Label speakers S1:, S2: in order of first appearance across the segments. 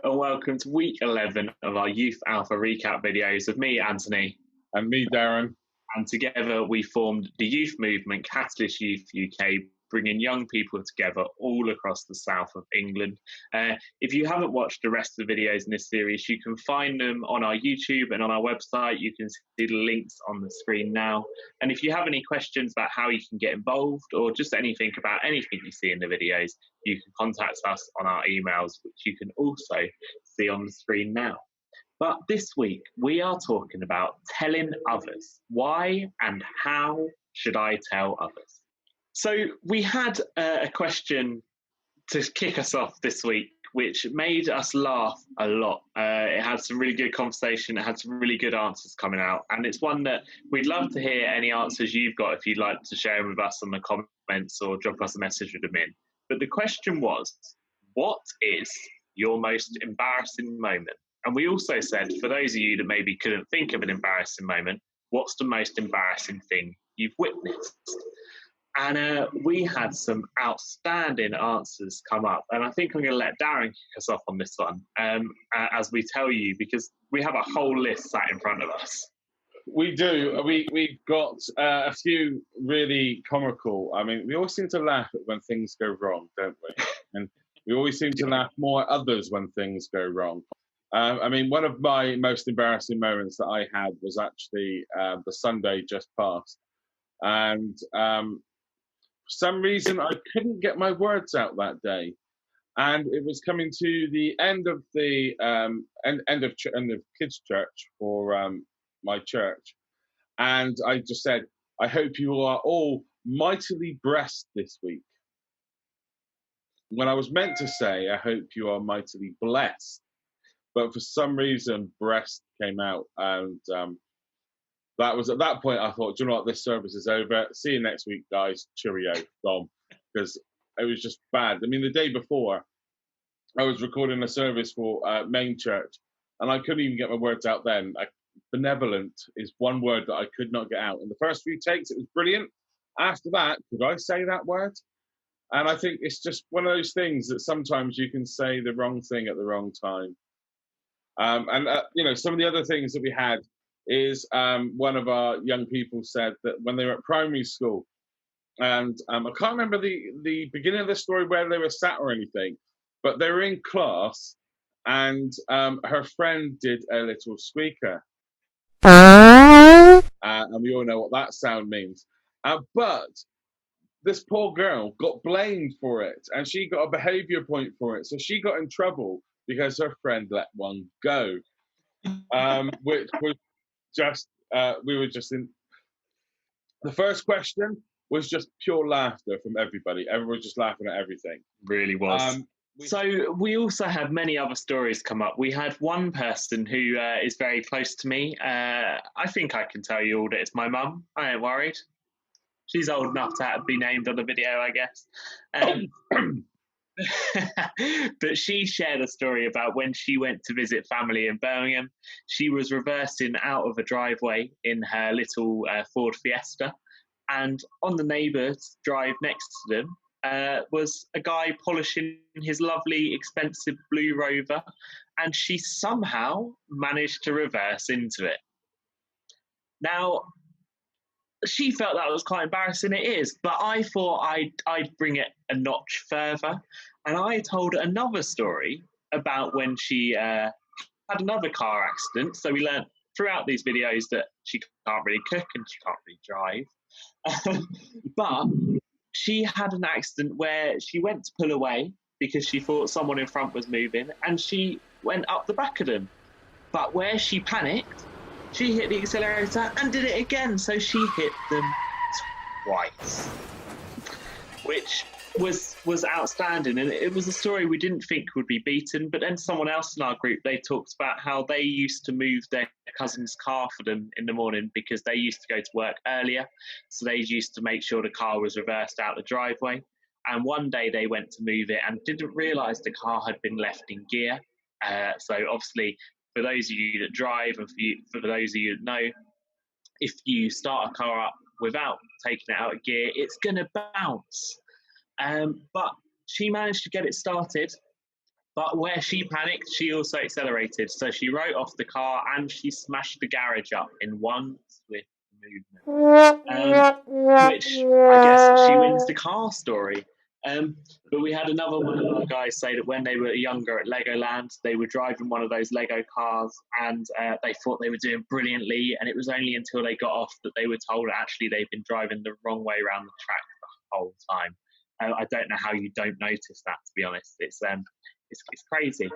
S1: and welcome to week 11 of our Youth Alpha recap videos with me, Antony.
S2: And me, Darren.
S1: And together we formed the youth movement Catalyst Youth UK, bringing young people together all across the south of England. If you haven't watched the rest of the videos in this series, you can find them on our YouTube and on our website. You can see the links on the screen now. And if you have any questions about how you can get involved or just anything about anything you see in the videos, you can contact us on our emails, which you can also see on the screen now. But this week, we are talking about telling others. Why and how should I tell others? So we had a question to kick us off this week, which made us laugh a lot. It had some really good conversation. It had some really good answers coming out. And it's one that we'd love to hear any answers you've got if you'd like to share them with us on the comments or drop us a message with them in. But the question was, what is your most embarrassing moment? And we also said, for those of you that maybe couldn't think of an embarrassing moment, what's the most embarrassing thing you've witnessed? And we had some outstanding answers come up. And I think I'm going to let Darren kick us off on this one as we tell you, because we have a whole list sat in front of us.
S2: We do. We've got a few really comical. I mean, we always seem to laugh at when things go wrong, don't we? And we always seem to laugh more at others when things go wrong. I mean, one of my most embarrassing moments that I had was actually the Sunday just past. And for some reason, I couldn't get my words out that day. And it was coming to the end of the end of kids' church for my church. And I just said, I hope you are all mightily blessed this week. When I was meant to say, I hope you are mightily blessed. But for some reason, breast came out, and that was at that point I thought, do you know what, this service is over. See you next week, guys. Cheerio, gone. Because it was just bad. I mean, the day before, I was recording a service for main church, and I couldn't even get my words out then. Benevolent is one word that I could not get out. In the first few takes, it was brilliant. After that, could I say that word? And I think it's just one of those things that sometimes you can say the wrong thing at the wrong time. You know, some of the other things that we had is one of our young people said that when they were at primary school, and I can't remember the beginning of the story where they were sat or anything, but they were in class, and her friend did a little squeaker. And we all know what that sound means. But this poor girl got blamed for it, and she got a behaviour point for it. So she got in trouble because her friend let one go, which was just, we were just in. The first question was just pure laughter from everybody. Everyone was just laughing at everything.
S1: Really was. So we also had many other stories come up. We had one person who is very close to me. I think I can tell you all that it's my mum. I ain't worried. She's old enough to be named on the video, I guess. But she shared a story about when she went to visit family in Birmingham. She was reversing out of a driveway in her little Ford Fiesta, and on the neighbour's drive next to them was a guy polishing his lovely, expensive blue Rover, and she somehow managed to reverse into it. Now, she felt that was quite embarrassing. It is, but I thought I'd bring it a notch further, and I told another story about when she had another car accident. So we learned throughout these videos that she can't really cook and she can't really drive, but she had an accident where she went to pull away because she thought someone in front was moving, and she went up the back of them. But where she panicked, she hit the accelerator and did it again. So she hit them twice, which was outstanding. And it was a story we didn't think would be beaten. But then someone else in our group, they talked about how they used to move their cousin's car for them in the morning because they used to go to work earlier. So they used to make sure the car was reversed out the driveway. And one day they went to move it and didn't realise the car had been left in gear. So obviously, for those of you that drive and for those of you that know, if you start a car up without taking it out of gear, it's going to bounce. But she managed to get it started, But where she panicked, she also accelerated. So she wrote off the car and she smashed the garage up in one swift movement. Which I guess she wins the car story. But we had another one of our guys say that when they were younger at Legoland, they were driving one of those Lego cars and they thought they were doing brilliantly. And it was only until they got off that they were told actually they've been driving the wrong way around the track the whole time. I don't know how you don't notice that, to be honest. It's crazy.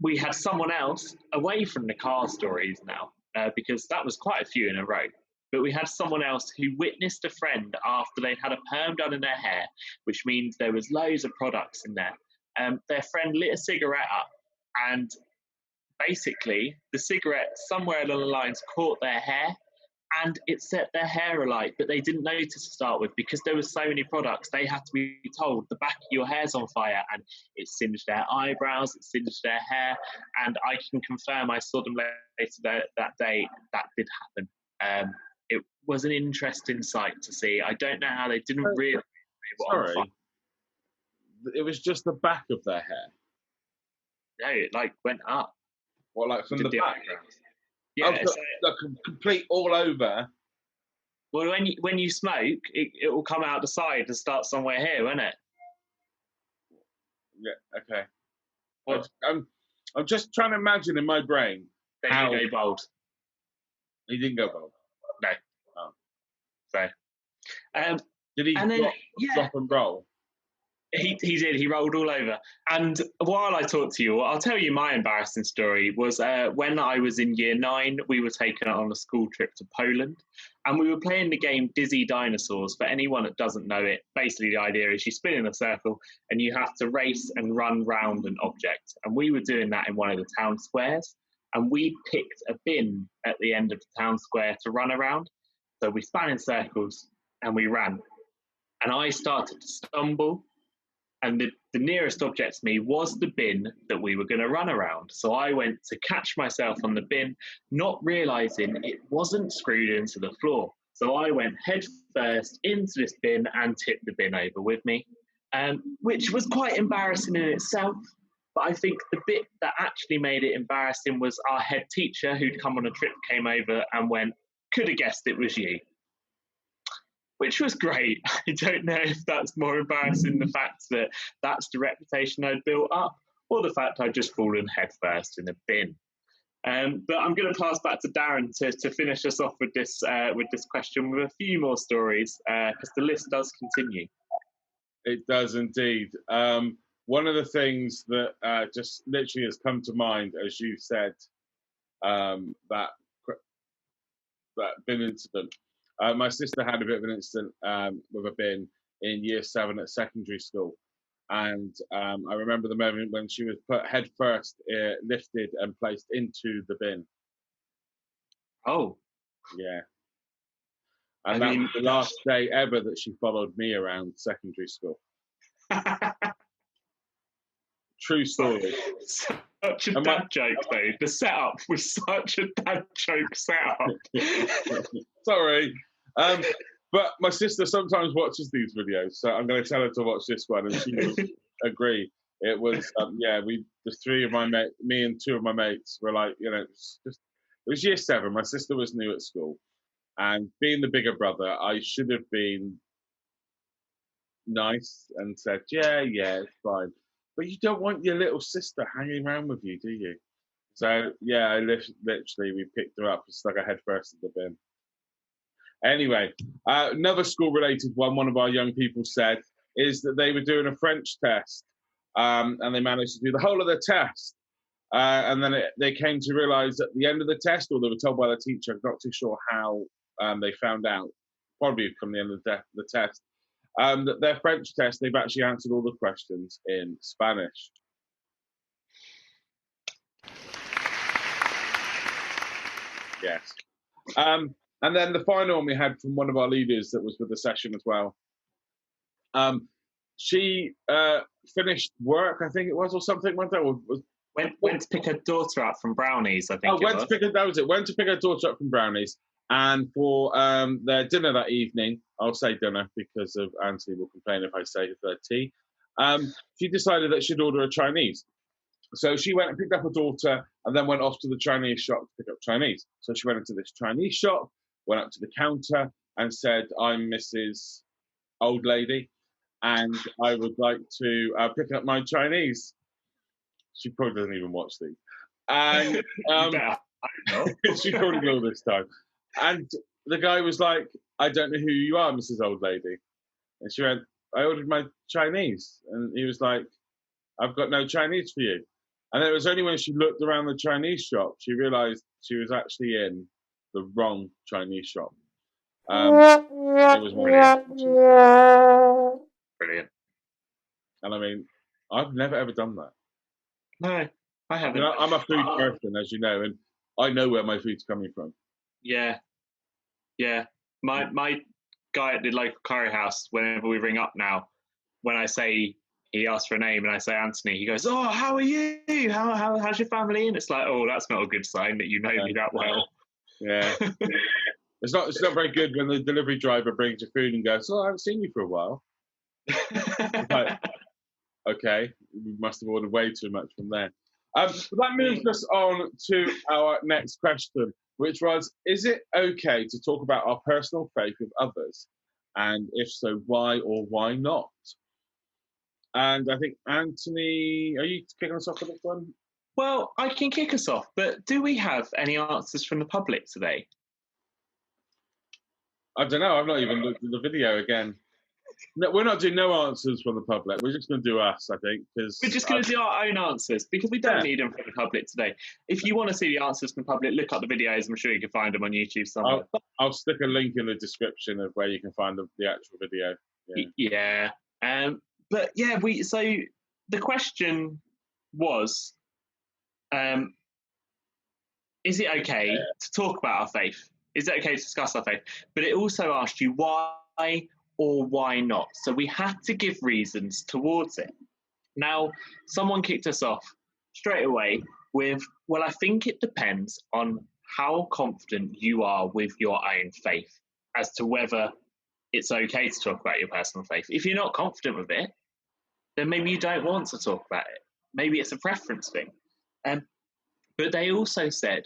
S1: We had someone else away from the car stories now because that was quite a few in a row. But we had someone else who witnessed a friend after they'd had a perm done in their hair, which means there was loads of products in there. Their friend lit a cigarette up, and basically the cigarette somewhere along the lines caught their hair, and it set their hair alight, but they didn't notice to start with because there were so many products. They had to be told the back of your hair's on fire, and it singed their eyebrows, it singed their hair, and I can confirm I saw them later that day. That did happen. It was an interesting sight to see. I don't know how they didn't really.
S2: Sorry, it was just the back of their hair.
S1: No, it like went up.
S2: What, like from the back?
S1: Yeah,
S2: so, like complete all over.
S1: Well, when you smoke, it will come out the side and start somewhere here, won't it?
S2: Yeah. Okay. Well, I'm just trying to imagine in my brain
S1: how he go bald.
S2: He didn't go bald.
S1: No.
S2: Oh.
S1: So,
S2: did he drop and roll?
S1: He did. He rolled all over. And while I talk to you, I'll tell you my embarrassing story was when I was in year 9, we were taken on a school trip to Poland, and we were playing the game Dizzy Dinosaurs. For anyone that doesn't know it, basically the idea is you spin in a circle and you have to race and run round an object. And we were doing that in one of the town squares, and we picked a bin at the end of the town square to run around. So we span in circles and we ran. And I started to stumble. And the nearest object to me was the bin that we were going to run around. So I went to catch myself on the bin, not realising it wasn't screwed into the floor. So I went head first into this bin and tipped the bin over with me, which was quite embarrassing in itself. But I think the bit that actually made it embarrassing was our head teacher, who'd come on a trip, came over and went, "Could have guessed it was you." Which was great. I don't know if that's more embarrassing, the fact that that's the reputation I'd built up, or the fact I'd just fallen headfirst in a bin. But I'm going to pass back to Darren to finish us off with this question with a few more stories, because the list does continue.
S2: It does indeed. One of the things that just literally has come to mind, as you said, that bin incident. My sister had a bit of an incident with a bin in year 7 at secondary school. And I remember the moment when she was put head first, lifted and placed into the bin.
S1: Oh.
S2: Yeah. And that was the last day ever that she followed me around secondary school. True story.
S1: Such a dad joke, though. The setup was such a dad joke setup.
S2: Sorry. But my sister sometimes watches these videos, so I'm going to tell her to watch this one, and she will agree. It was, the 3 of my mates, me and 2 of my mates were like, it was year 7. My sister was new at school, and being the bigger brother, I should have been nice and said, yeah, it's fine. But you don't want your little sister hanging around with you, do you? So, yeah, literally, we picked her up and stuck her head first in the bin. Anyway, another school-related one of our young people said, is that they were doing a French test, and they managed to do the whole of the test. And then they came to realise at the end of the test, or they were told by the teacher, I'm not too sure how they found out, probably from the end of the test, that their French test, they've actually answered all the questions in Spanish. Yes. And then the final one we had from one of our leaders that was with the session as well. She finished work, I think it was, or something. Went
S1: to pick her daughter up from Brownies, I think.
S2: Went to pick her daughter up from Brownies, and for their dinner that evening, I'll say dinner because of Antony will complain if I say their tea. She decided that she'd order a Chinese. So she went and picked up her daughter and then went off to the Chinese shop to pick up Chinese. So she went into this Chinese shop, went up to the counter and said, I'm Mrs. Old Lady, and I would like to pick up my Chinese. She probably doesn't even watch these. And she probably will this time. And the guy was like, I don't know who you are, Mrs. Old Lady. And she went, I ordered my Chinese. And he was like, I've got no Chinese for you. And it was only when she looked around the Chinese shop, she realised she was actually in the wrong Chinese shop. It was
S1: brilliant. Brilliant.
S2: And I mean, I've never ever done that.
S1: No, I haven't.
S2: I mean, I'm a food person, as you know, and I know where my food's coming from.
S1: Yeah. My guy at the local curry house, whenever we ring up now, when I say, he asks for a name and I say Antony, he goes, oh, how are you? How's your family? And it's like, oh, that's not a good sign that you know me that well.
S2: Yeah. It's not very good when the delivery driver brings your food and goes, oh, I haven't seen you for a while. Like, okay, we must have ordered way too much from there. But that moves us on to our next question, which was, is it okay to talk about our personal faith with others? And if so, why or why not? And I think, Antony, are you kicking us off with this one?
S1: Well, I can kick us off, but do we have any answers from the public today?
S2: I don't know. I've not even looked at the video again. No, we're not doing no answers from the public. We're just going to do us, I think. Cause
S1: we're just going to do our own answers because we don't need them from the public today. If you want to see the answers from the public, look up the videos. I'm sure you can find them on YouTube somewhere.
S2: I'll stick a link in the description of where you can find the actual video.
S1: Yeah. But yeah, so the question was, is it okay to talk about our faith? Is it okay to discuss our faith? But it also asked you why or why not. So we had to give reasons towards it. Now, someone kicked us off straight away with, well, I think it depends on how confident you are with your own faith as to whether it's okay to talk about your personal faith. If you're not confident with it, then maybe you don't want to talk about it. Maybe it's a preference thing. But they also said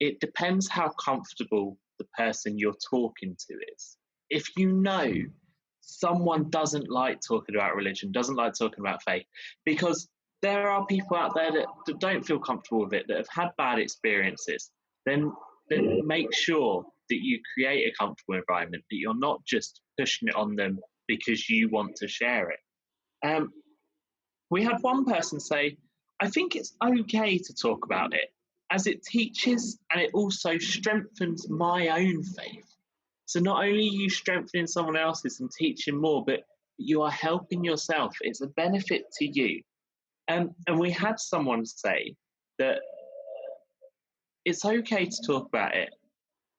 S1: it depends how comfortable the person you're talking to is. If you know someone doesn't like talking about religion, doesn't like talking about faith, because there are people out there that don't feel comfortable with it, that have had bad experiences, then make sure that you create a comfortable environment, that you're not just pushing it on them because you want to share it. We had one person say, I think it's okay to talk about it, as it teaches and it also strengthens my own faith. So not only are you strengthening someone else's and teaching more, but you are helping yourself. It's a benefit to you. And we had someone say that it's okay to talk about it,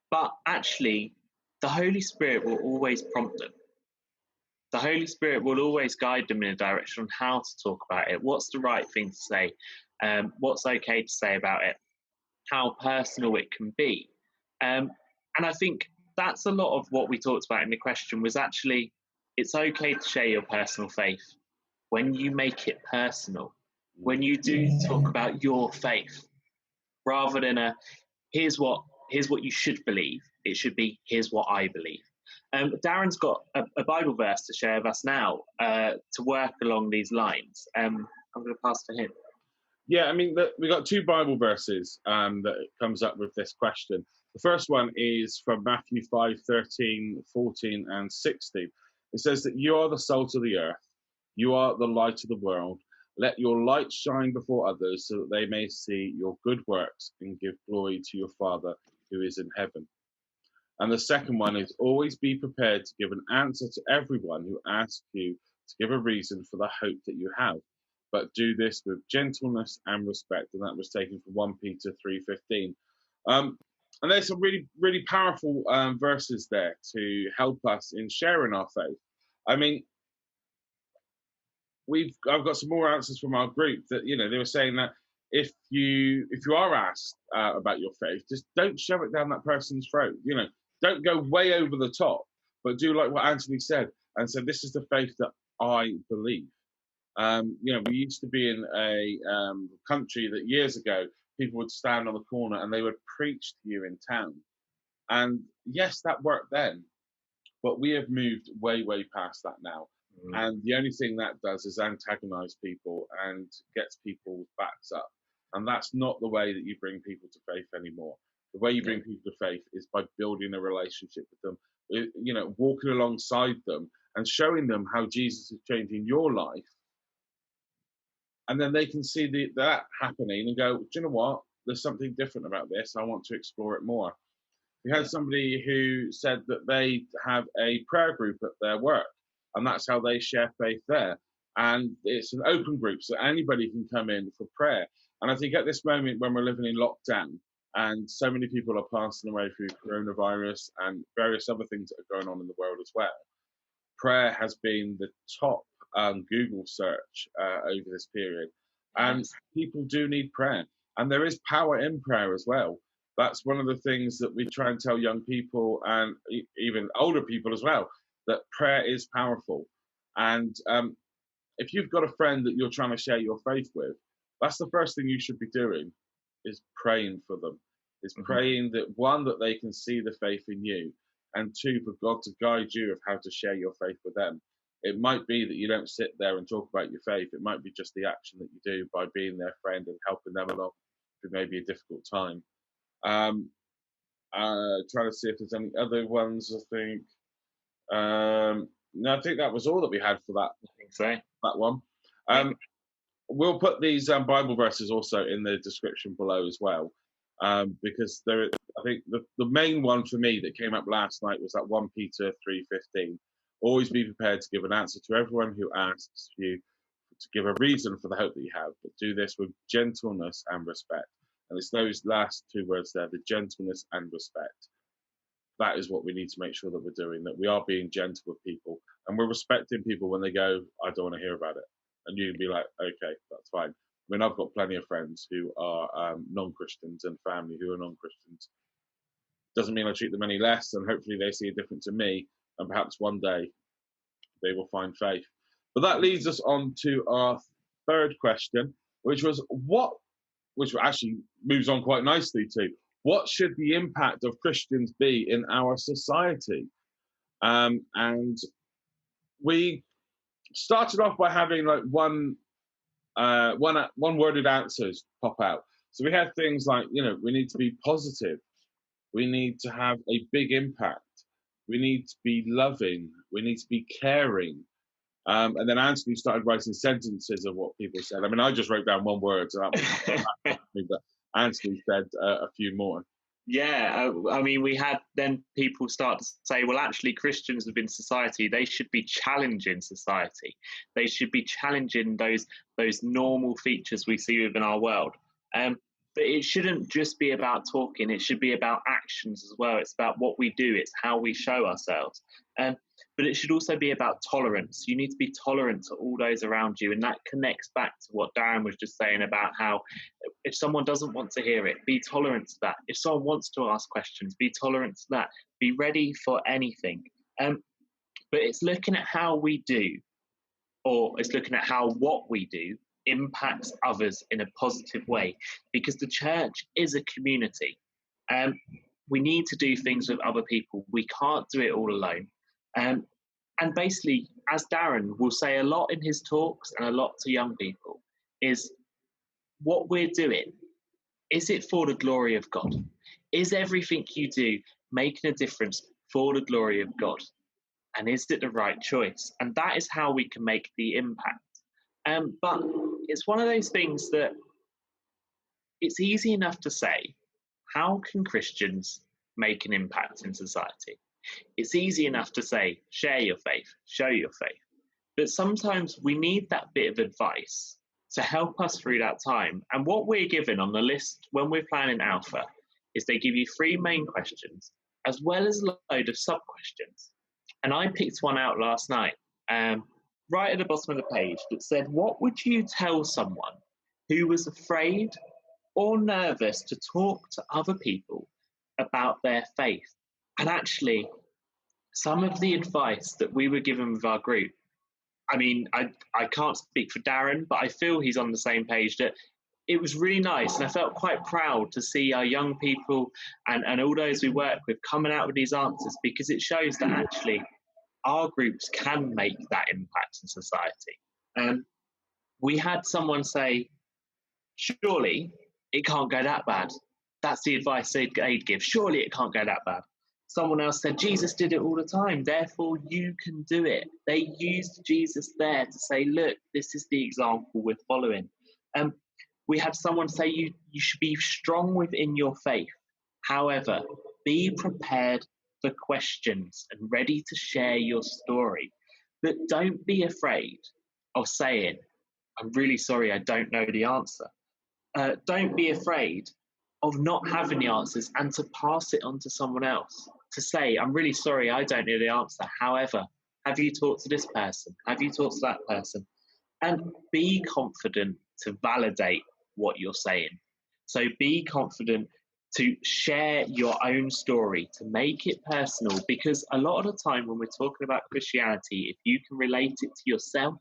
S1: but actually the Holy Spirit will always prompt them. The Holy Spirit will always guide them in a direction on how to talk about it. What's the right thing to say? What's okay to say about it? How personal it can be. And I think that's a lot of what we talked about in the question was actually, it's okay to share your personal faith when you make it personal, when you do talk about your faith, rather than here's what you should believe. It should be, here's what I believe. Darren's got a Bible verse to share with us now to work along these lines. I'm going to pass to him.
S2: Yeah, I mean, we got two Bible verses that comes up with this question. The first one is from Matthew 5:13, 14, and 16. It says that you are the salt of the earth. You are the light of the world. Let your light shine before others so that they may see your good works and give glory to your Father who is in heaven. And the second one is always be prepared to give an answer to everyone who asks you to give a reason for the hope that you have. But do this with gentleness and respect. And that was taken from 1 Peter 3:15. And there's some really, really powerful verses there to help us in sharing our faith. I mean, I've got some more answers from our group that, they were saying that if you are asked about your faith, just don't shove it down that person's throat. Don't go way over the top, but do like what Antony said and say, this is the faith that I believe. We used to be in a country that years ago people would stand on the corner and they would preach to you in town. And yes, that worked then, but we have moved way, way past that now. And the only thing that does is antagonize people and gets people's backs up. And that's not the way that you bring people to faith anymore. The way you bring people to faith is by building a relationship with them, walking alongside them and showing them how Jesus is changing your life. And then they can see that happening and go, do you know what? There's something different about this. I want to explore it more. We had somebody who said that they have a prayer group at their work, and that's how they share faith there. And it's an open group, so anybody can come in for prayer. And I think at this moment when we're living in lockdown and so many people are passing away through coronavirus and various other things that are going on in the world as well, prayer has been the top Google search over this period. And people do need prayer. And there is power in prayer as well. That's one of the things that we try and tell young people and even older people as well, that prayer is powerful. And if you've got a friend that you're trying to share your faith with, that's the first thing you should be doing, is praying for them. Is praying that, one, that they can see the faith in you, and two, for God to guide you of how to share your faith with them. It might be that you don't sit there and talk about your faith. It might be just the action that you do by being their friend and helping them along through maybe a difficult time. Trying to see if there's any other ones. No, I think that was all that we had for that.
S1: I think so.
S2: That one. We'll put these Bible verses also in the description below as well, because I think the main one for me that came up last night was that 1 Peter 3:15. Always be prepared to give an answer to everyone who asks you to give a reason for the hope that you have, but do this with gentleness and respect. And it's those last two words there, the gentleness and respect. That is what we need to make sure that we're doing, that we are being gentle with people and we're respecting people when they go, I don't want to hear about it. And you can be like, okay, that's fine. I mean, I've got plenty of friends who are non-Christians and family who are non-Christians. Doesn't mean I treat them any less, and hopefully they see a difference in me, and perhaps one day they will find faith. But that leads us on to our third question, which actually moves on quite nicely to, what should the impact of Christians be in our society? And we started off by having like one worded answers pop out. So we had things like, we need to be positive. We need to have a big impact. We need to be loving. We need to be caring. And then Antony started writing sentences of what people said. I mean, I just wrote down one word, so that was but Antony said a few more.
S1: Yeah, I mean, we had then people start to say, well, actually, Christians within society, they should be challenging society. They should be challenging those normal features we see within our world. But it shouldn't just be about talking. It should be about actions as well. It's about what we do. It's how we show ourselves. But it should also be about tolerance. You need to be tolerant to all those around you. And that connects back to what Darren was just saying about how if someone doesn't want to hear it, be tolerant to that. If someone wants to ask questions, be tolerant to that. Be ready for anything. But it's looking at how we do, or it's looking at how what we do impacts others in a positive way, because the church is a community. We need to do things with other people. We can't do it all alone. And basically, as Darren will say a lot in his talks and a lot to young people, is what we're doing, is it for the glory of God? Is everything you do making a difference for the glory of God? And is it the right choice? And that is how we can make the impact. But it's one of those things that it's easy enough to say, how can Christians make an impact in society? It's easy enough to say, share your faith, show your faith. But sometimes we need that bit of advice to help us through that time. And what we're given on the list when we're planning Alpha is they give you 3 main questions, as well as a load of sub-questions. And I picked one out last night, right at the bottom of the page, that said, what would you tell someone who was afraid or nervous to talk to other people about their faith? And actually, some of the advice that we were given with our group I mean, I can't speak for Darren, but I feel he's on the same page that it was really nice. And I felt quite proud to see our young people and all those we work with coming out with these answers, because it shows that actually our groups can make that impact in society. We had someone say, surely it can't go that bad. That's the advice they'd give. Surely it can't go that bad. Someone else said, Jesus did it all the time, therefore you can do it. They used Jesus there to say, look, this is the example we're following. We had someone say, you should be strong within your faith. However, be prepared for questions and ready to share your story. But don't be afraid of saying, I'm really sorry, I don't know the answer. Don't be afraid of not having the answers and to pass it on to someone else. To say, I'm really sorry, I don't know the answer. However, have you talked to this person? Have you talked to that person? And be confident to validate what you're saying. So be confident to share your own story, to make it personal, because a lot of the time when we're talking about Christianity, if you can relate it to yourself,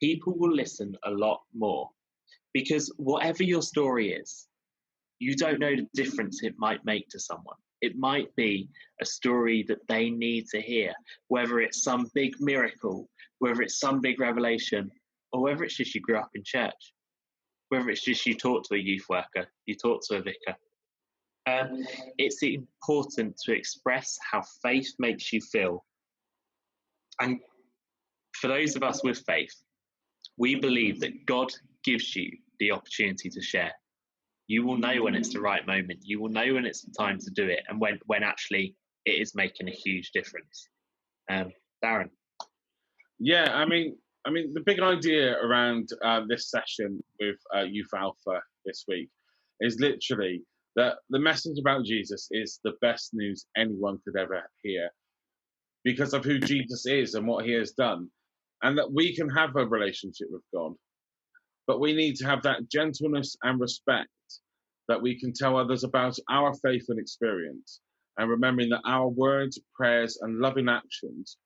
S1: people will listen a lot more. Because whatever your story is, you don't know the difference it might make to someone. It might be a story that they need to hear, whether it's some big miracle, whether it's some big revelation, or whether it's just you grew up in church, whether it's just you talked to a youth worker, you talked to a vicar. It's important to express how faith makes you feel. And for those of us with faith, we believe that God gives you the opportunity to share. You will know when it's the right moment. You will know when it's the time to do it, and when actually it is making a huge difference. Darren.
S2: Yeah, I mean, the big idea around this session with Youth Alpha this week is literally that the message about Jesus is the best news anyone could ever hear, because of who Jesus is and what he has done, and that we can have a relationship with God, but we need to have that gentleness and respect that we can tell others about our faith and experience, and remembering that our words, prayers, and loving actions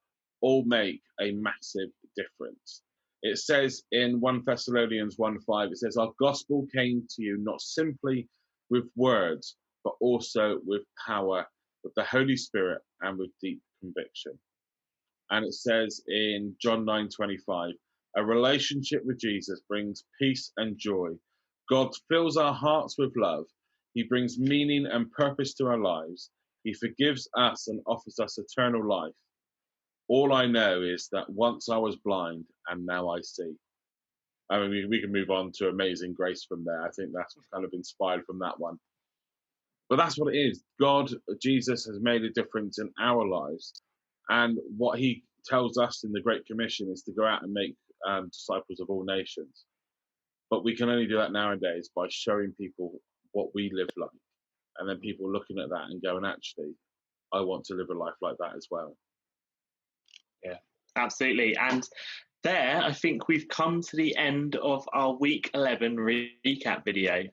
S2: all make a massive difference. It says in 1 Thessalonians 1:5, it says, our gospel came to you not simply with words, but also with power, with the Holy Spirit, and with deep conviction. And it says in John 9:25, a relationship with Jesus brings peace and joy. God fills our hearts with love. He brings meaning and purpose to our lives. He forgives us and offers us eternal life. All I know is that once I was blind and now I see. I mean, we can move on to Amazing Grace from there. I think that's kind of inspired from that one. But that's what it is. God, Jesus, has made a difference in our lives. And what he tells us in the Great Commission is to go out and make disciples of all nations. But we can only do that nowadays by showing people what we live like. And then people looking at that and going, actually, I want to live a life like that as well.
S1: Yeah, absolutely. And there, I think we've come to the end of our week 11 recap video.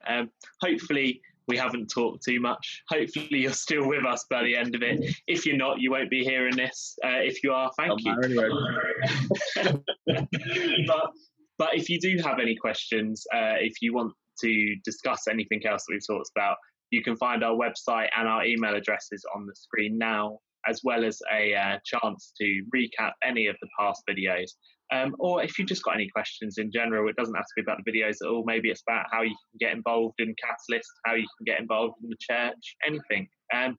S1: Hopefully, we haven't talked too much. Hopefully, you're still with us by the end of it. If you're not, you won't be hearing this. If you are, thank you. Anyway. But if you do have any questions, if you want to discuss anything else that we've talked about, you can find our website and our email addresses on the screen now, as well as a chance to recap any of the past videos. Or if you've just got any questions in general, it doesn't have to be about the videos at all. Maybe it's about how you can get involved in Catalyst, how you can get involved in the church, anything. Don't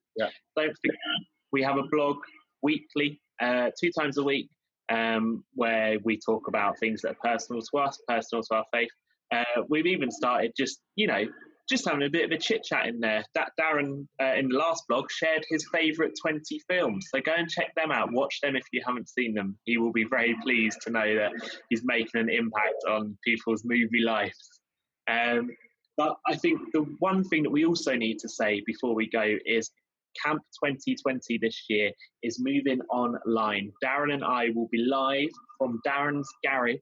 S1: forget, we have a blog weekly, 2 times a week, where we talk about things that are personal to us, personal to our faith. We've even started just having a bit of a chit chat in there. Darren, in the last blog, shared his favourite 20 films. So go and check them out. Watch them if you haven't seen them. He will be very pleased to know that he's making an impact on people's movie lives. But I think the one thing that we also need to say before we go is Camp 2020 this year is moving online. Darren and I will be live from Darren's garage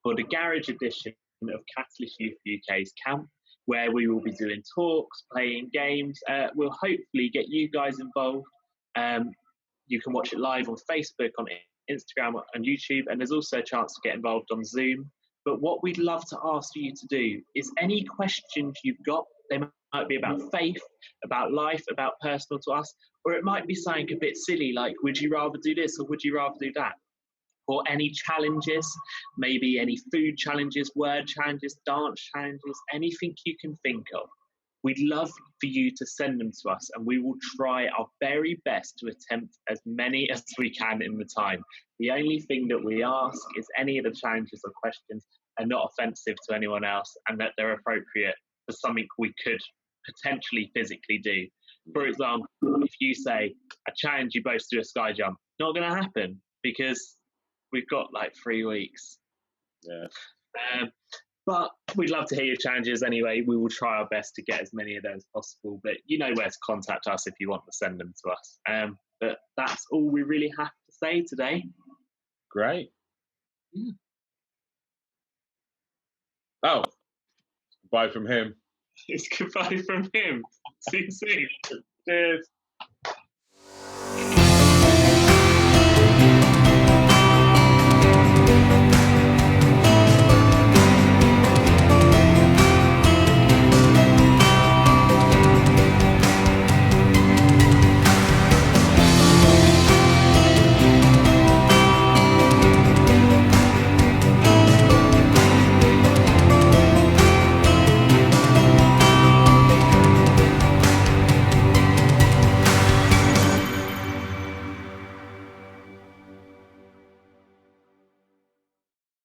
S1: for the garage edition of Catalyst Youth UK's camp, where we will be doing talks, playing games. We'll hopefully get you guys involved. You can watch it live on Facebook, on Instagram and YouTube, and there's also a chance to get involved on Zoom. But what we'd love to ask you to do is any questions you've got, they might be about faith, about life, about personal to us, or it might be something a bit silly like, would you rather do this or would you rather do that? Or any challenges, maybe any food challenges, word challenges, dance challenges, anything you can think of. We'd love for you to send them to us, and we will try our very best to attempt as many as we can in the time. The only thing that we ask is any of the challenges or questions are not offensive to anyone else, and that they're appropriate for something we could potentially physically do. For example, if you say, I challenge you both to do a sky jump, not going to happen because we've got like 3 weeks.
S2: Yeah.
S1: But we'd love to hear your challenges anyway. We will try our best to get as many of those as possible. But you know where to contact us if you want to send them to us. But that's all we really have to say today.
S2: Great. Yeah. Oh, bye from him.
S1: It's goodbye from him. See you soon. Cheers.